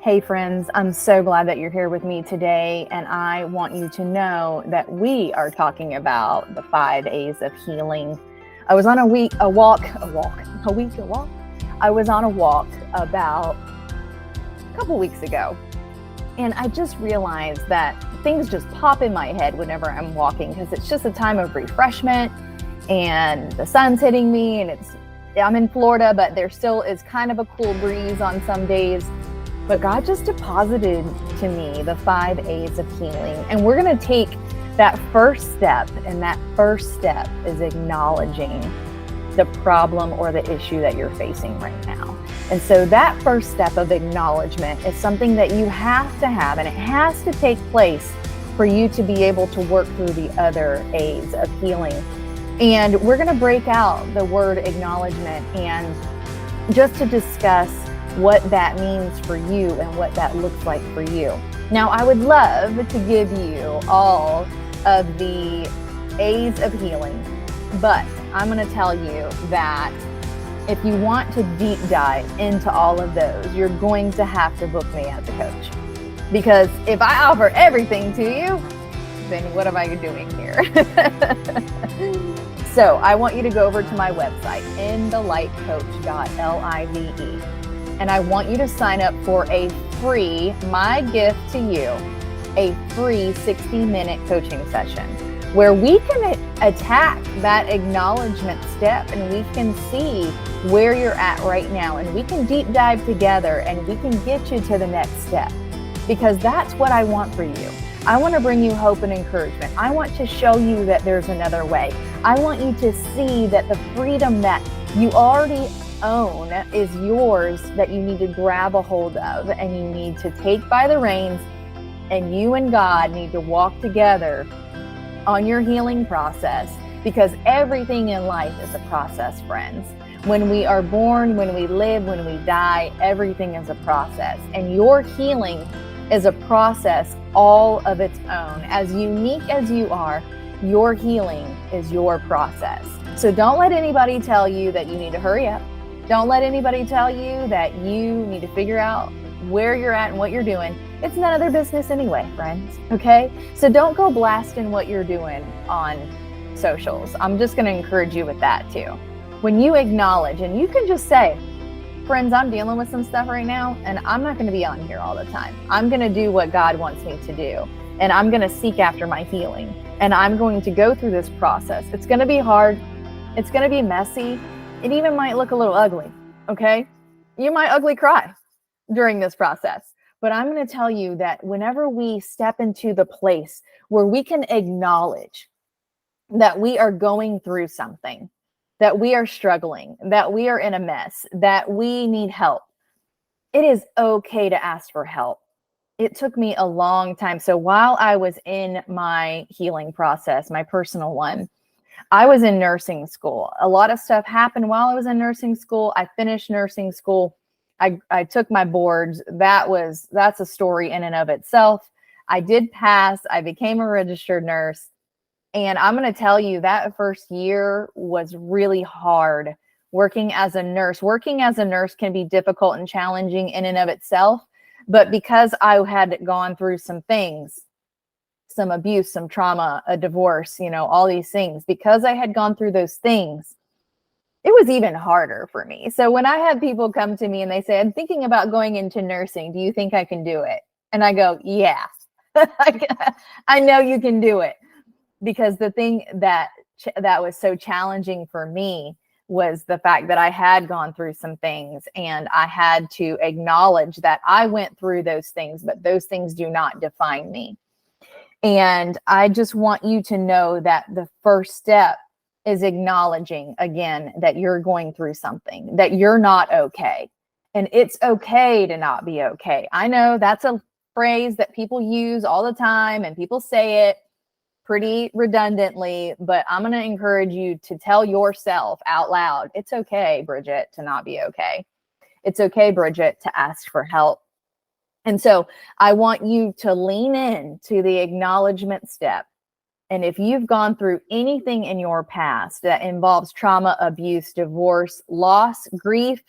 Hey friends, I'm so glad that you're here with me today, and I want you to know that we are talking about the 5 A's of healing. I was on a week walk. I was on a walk about a couple weeks ago, and I just realized that things just pop in my head whenever I'm walking because it's just a time of refreshment, and the sun's hitting me, and I'm in Florida, but there still is kind of a cool breeze on some days. But God just deposited to me the 5 A's of healing. And we're going to take that first step. And that first step is acknowledging the problem or the issue that you're facing right now. And so that first step of acknowledgement is something that you have to have. And it has to take place for you to be able to work through the other A's of healing. And we're going to break out the word acknowledgement and just to discuss what that means for you and what that looks like for you. Now, I would love to give you all of the A's of healing, but I'm going to tell you that if you want to deep dive into all of those, you're going to have to book me as a coach. Because if I offer everything to you, then what am I doing here? So I want you to go over to my website, inthelightcoach.live. And I want you to sign up for a free, my gift to you, a free 60-minute coaching session where we can attack that acknowledgement step and we can see where you're at right now and we can deep dive together and we can get you to the next step, because that's what I want for you. I want to bring you hope and encouragement. I want to show you that there's another way. I want you to see that the freedom that you already own is yours, that you need to grab a hold of and you need to take by the reins, and you and God need to walk together on your healing process, because everything in life is a process, friends. When we are born, when we live, when we die, everything is a process, and your healing is a process all of its own. As unique as you are, your healing is your process. So don't let anybody tell you that you need to hurry up. Don't let anybody tell you that you need to figure out where you're at and what you're doing. It's none of their business anyway, friends, okay? So don't go blasting what you're doing on socials. I'm just going to encourage you with that too. When you acknowledge, and you can just say, friends, I'm dealing with some stuff right now, and I'm not going to be on here all the time. I'm going to do what God wants me to do, and I'm going to seek after my healing, and I'm going to go through this process. It's going to be hard. It's going to be messy. It even might look a little ugly, okay? You might ugly cry during this process. But I'm going to tell you that whenever we step into the place where we can acknowledge that we are going through something, that we are struggling, that we are in a mess, that we need help, it is okay to ask for help. It took me a long time. So while I was in my healing process, my personal one, I was in nursing school. A lot of stuff happened while I was in nursing school. I finished nursing school. I took my boards. That's a story in and of itself. I did pass. I became a registered nurse. And I'm going to tell you that first year was really hard working as a nurse. Working as a nurse can be difficult and challenging in and of itself. But because I had gone through some things, some abuse, some trauma, a divorce, all these things, because I had gone through those things, it was even harder for me. So when I have people come to me and they say, I'm thinking about going into nursing, do you think I can do it? And I go, yeah, I know you can do it. Because the thing that was so challenging for me was the fact that I had gone through some things, and I had to acknowledge that I went through those things, but those things do not define me. And I just want you to know that the first step is acknowledging, again, that you're going through something, that you're not okay. And it's okay to not be okay. I know that's a phrase that people use all the time, and people say it pretty redundantly, but I'm going to encourage you to tell yourself out loud, it's okay, Bridget, to not be okay. It's okay, Bridget, to ask for help. And so I want you to lean in to the acknowledgement step. And if you've gone through anything in your past that involves trauma, abuse, divorce, loss, grief,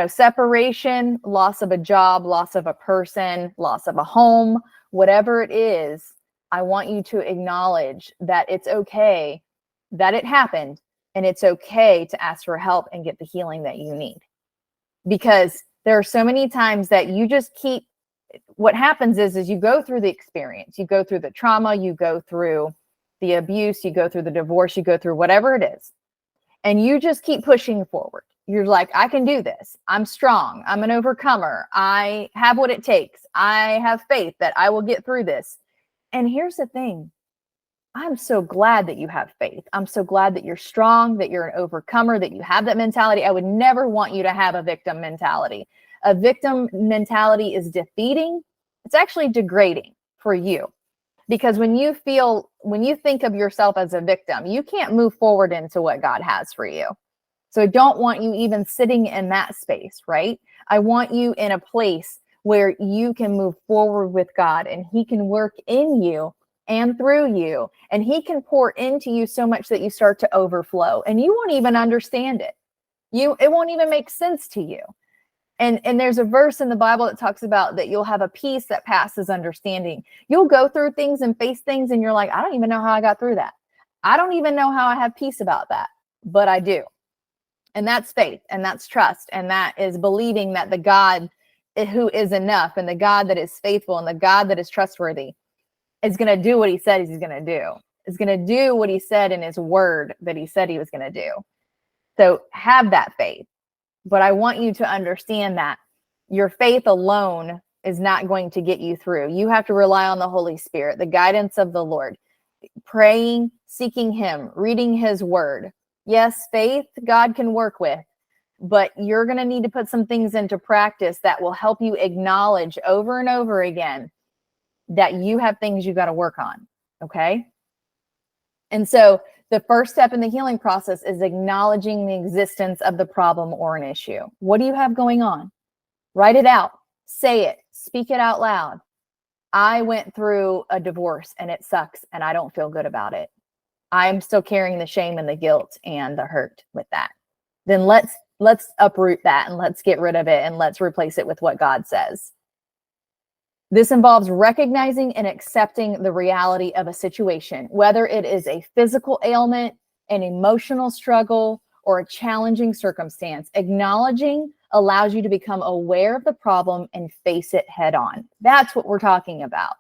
separation, loss of a job, loss of a person, loss of a home, whatever it is, I want you to acknowledge that it's okay that it happened, and it's okay to ask for help and get the healing that you need. Because there are so many times that you just what happens is you go through the experience, you go through the trauma, you go through the abuse, you go through the divorce, you go through whatever it is, and you just keep pushing forward. You're like, I can do this. I'm strong. I'm an overcomer. I have what it takes. I have faith that I will get through this. And here's the thing. I'm so glad that you have faith. I'm so glad that you're strong, that you're an overcomer, that you have that mentality. I would never want you to have a victim mentality. A victim mentality is defeating. It's actually degrading for you, because when you think of yourself as a victim, you can't move forward into what God has for you. So I don't want you even sitting in that space, right? I want you in a place where you can move forward with God, and he can work in you and through you, and he can pour into you so much that you start to overflow, and you won't even understand it. It won't even make sense to you. And there's a verse in the Bible that talks about that you'll have a peace that passes understanding. You'll go through things and face things, and you're like, I don't even know how I got through that. I don't even know how I have peace about that, but I do. And that's faith, and that's trust, and that is believing that the God who is enough, and the God that is faithful, and the God that is trustworthy is going to do what he said he's going to do. Is going to do what he said in his word that he said he was going to do. So have that faith. But I want you to understand that your faith alone is not going to get you through. You have to rely on the Holy Spirit, the guidance of the Lord, praying, seeking him, reading his word. Yes, faith God can work with, but you're going to need to put some things into practice that will help you acknowledge over and over again that you have things you got to work on. Okay. And so the first step in the healing process is acknowledging the existence of the problem or an issue. What do you have going on? Write it out, say it, speak it out loud. I went through a divorce and it sucks and I don't feel good about it. I'm still carrying the shame and the guilt and the hurt with that. Then let's uproot that, and let's get rid of it, and let's replace it with what God says. This involves recognizing and accepting the reality of a situation, whether it is a physical ailment, an emotional struggle, or a challenging circumstance. Acknowledging allows you to become aware of the problem and face it head on. That's what we're talking about.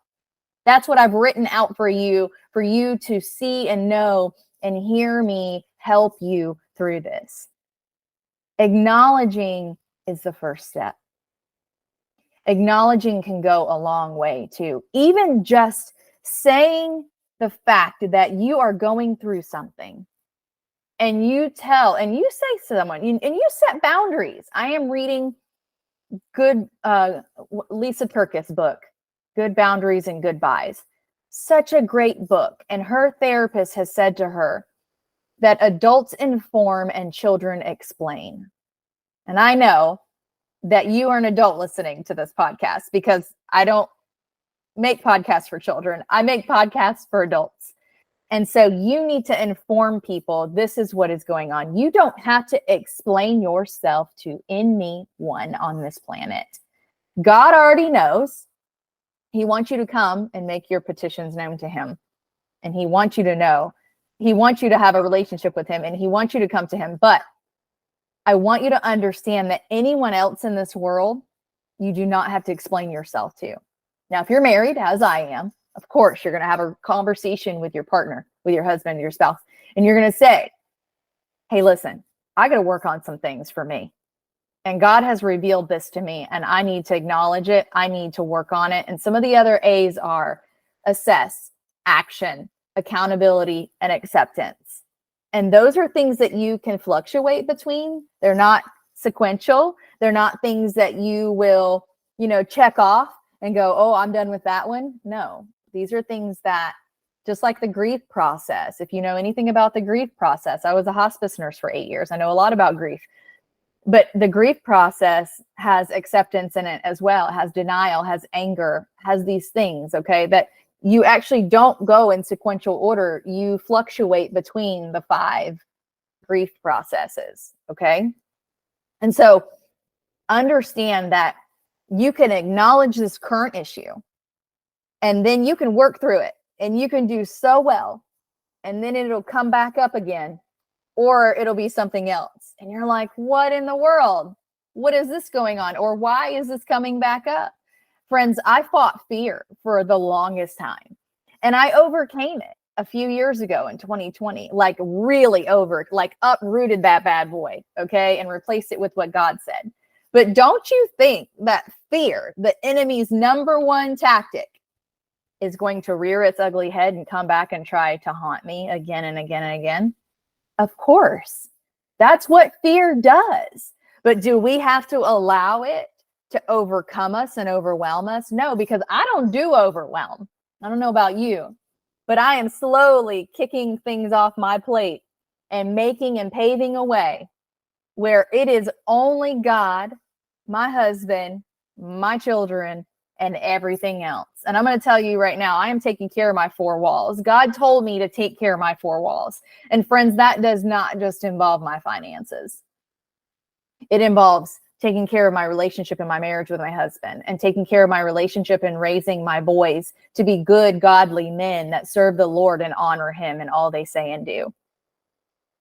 That's what I've written out for you to see and know and hear me help you through this. Acknowledging is the first step. Acknowledging can go a long way too. Even just saying the fact that you are going through something, and you say to someone, and you set boundaries. I am reading good Lisa Turkis book, Good Boundaries and Goodbyes. Such a great book. And her therapist has said to her that adults inform and children explain. And I know that you are an adult listening to this podcast, because I don't make podcasts for children. I make podcasts for adults. And so you need to inform people, this is what is going on. You don't have to explain yourself to anyone on this planet. God already knows. He wants you to come and make your petitions known to him. And he wants you to know. He wants you to have a relationship with him, and he wants you to come to him. But I want you to understand that anyone else in this world, you do not have to explain yourself to. Now, if you're married, as I am, of course, you're going to have a conversation with your partner, with your husband, your spouse, and you're going to say, hey, listen, I got to work on some things for me. And God has revealed this to me, and I need to acknowledge it. I need to work on it. And some of the other A's are assess, action, accountability, and acceptance. And those are things that you can fluctuate between. They're not sequential. They're not things that you will, check off and go, oh, I'm done with that one. No, these are things that, just like the grief process. If you know anything about the grief process, I was a hospice nurse for 8 years. I know a lot about grief. But the grief process has acceptance in it as well. It has denial, has anger, has these things, okay, that you actually don't go in sequential order. You fluctuate between the 5 grief processes, okay? And so understand that you can acknowledge this current issue, and then you can work through it, and you can do so well, and then it'll come back up again, or it'll be something else. And you're like, what in the world? What is this going on? Or why is this coming back up? Friends, I fought fear for the longest time, and I overcame it a few years ago in 2020, like really uprooted that bad boy, okay, and replaced it with what God said. But don't you think that fear, the enemy's number one tactic, is going to rear its ugly head and come back and try to haunt me again and again and again? Of course. That's what fear does. But do we have to allow it to overcome us and overwhelm us? No, because I don't do overwhelm. I don't know about you, but I am slowly kicking things off my plate and making and paving a way where it is only God, my husband, my children, and everything else. And I'm going to tell you right now, I am taking care of my four walls. God told me to take care of my four walls. And friends, that does not just involve my finances. It involves taking care of my relationship and my marriage with my husband, and taking care of my relationship and raising my boys to be good, godly men that serve the Lord and honor him in all they say and do.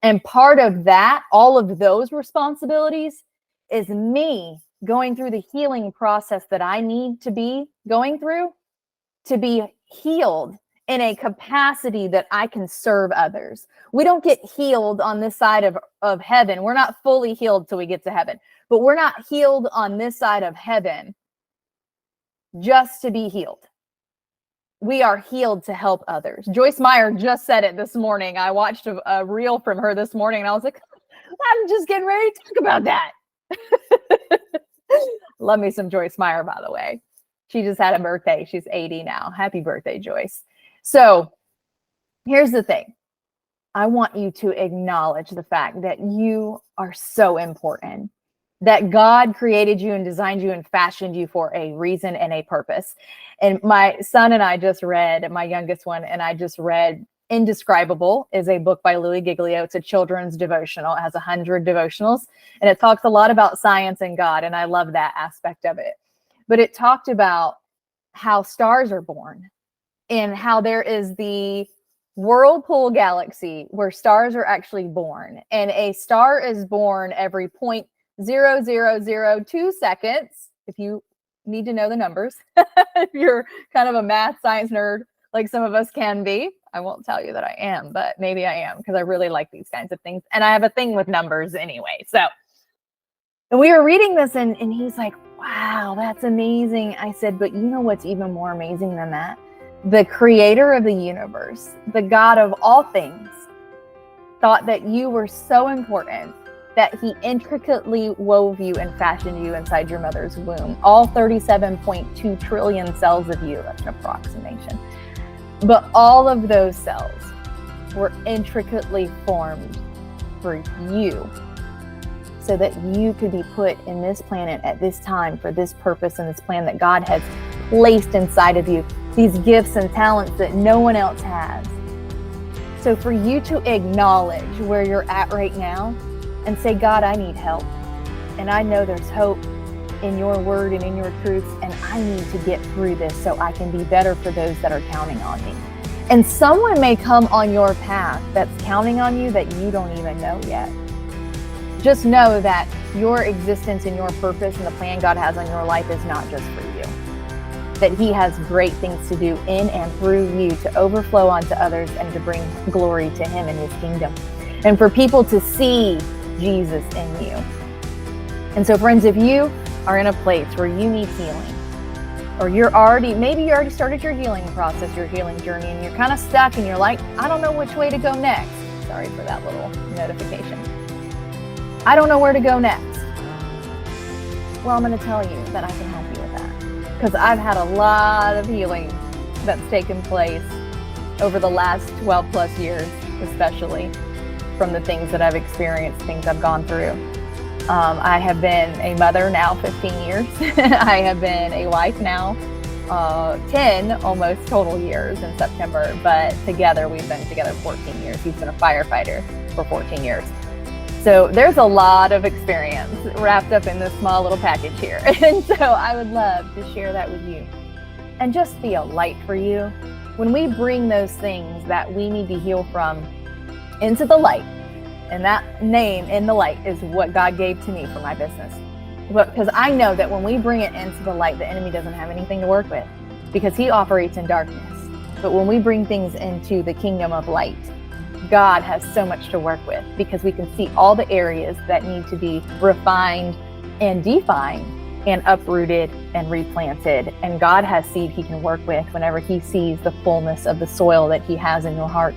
And part of that, all of those responsibilities, is me going through the healing process that I need to be going through to be healed in a capacity that I can serve others. We don't get healed on this side of heaven. We're not fully healed till we get to heaven, but we're not healed on this side of heaven just to be healed. We are healed to help others. Joyce Meyer just said it this morning. I watched a reel from her this morning, and I was like, I'm just getting ready to talk about that. Love me some Joyce Meyer, by the way. She just had a birthday. She's 80 now. Happy birthday, Joyce. So here's the thing. I want you to acknowledge the fact that you are so important, that God created you and designed you and fashioned you for a reason and a purpose. And my son and I just read, my youngest one, and I just read Indescribable, is a book by Louis Giglio. It's a children's devotional. It has 100 devotionals, and it talks a lot about science and God, and I love that aspect of it. But it talked about how stars are born and how there is the whirlpool galaxy where stars are actually born, and a star is born every 0.0002 seconds. If you need to know the numbers, if you're kind of a math science nerd like some of us can be. I won't tell you that I am, but maybe I am, because I really like these kinds of things. And I have a thing with numbers anyway. So, and we were reading this, and he's like, wow, that's amazing. I said, but you know what's even more amazing than that? The creator of the universe, the God of all things, thought that you were so important that he intricately wove you and fashioned you inside your mother's womb. All 37.2 trillion cells of you, that's an approximation. But all of those cells were intricately formed for you, so that you could be put in this planet at this time for this purpose and this plan that God has placed inside of you, these gifts and talents that no one else has. So for you to acknowledge where you're at right now and say, God, I need help. And I know there's hope in your word and in your truths, and I need to get through this so I can be better for those that are counting on me. And someone may come on your path that's counting on you that you don't even know yet. Just know that your existence and your purpose and the plan God has on your life is not just for you. That he has great things to do in and through you to overflow onto others and to bring glory to him and his kingdom. And for people to see Jesus in you. And so friends, if you are in a place where you need healing, or maybe you already started your healing process, your healing journey, and you're kind of stuck and you're like, I don't know which way to go next. Sorry for that little notification. I don't know where to go next. Well, I'm going to tell you that I can help you with that, because I've had a lot of healing that's taken place over the last 12 plus years, especially from the things that I've experienced, things I've gone through. I have been a mother now 15 years. I have been a wife now 10 almost total years in September, but together we've been together 14 years. He's been a firefighter for 14 years. So there's a lot of experience wrapped up in this small little package here. And so I would love to share that with you and just be a light for you. When we bring those things that we need to heal from into the light, and that name in the light is what God gave to me for my business. Because I know that when we bring it into the light, the enemy doesn't have anything to work with because he operates in darkness. But when we bring things into the kingdom of light, God has so much to work with because we can see all the areas that need to be refined and defined and uprooted and replanted. And God has seed he can work with whenever he sees the fullness of the soil that he has in your heart.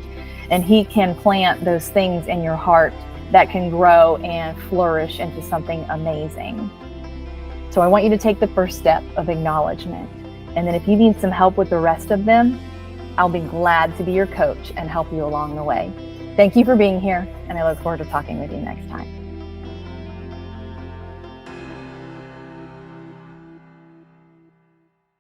And he can plant those things in your heart that can grow and flourish into something amazing. So I want you to take the first step of acknowledgement. And then if you need some help with the rest of them, I'll be glad to be your coach and help you along the way. Thank you for being here, and I look forward to talking with you next time.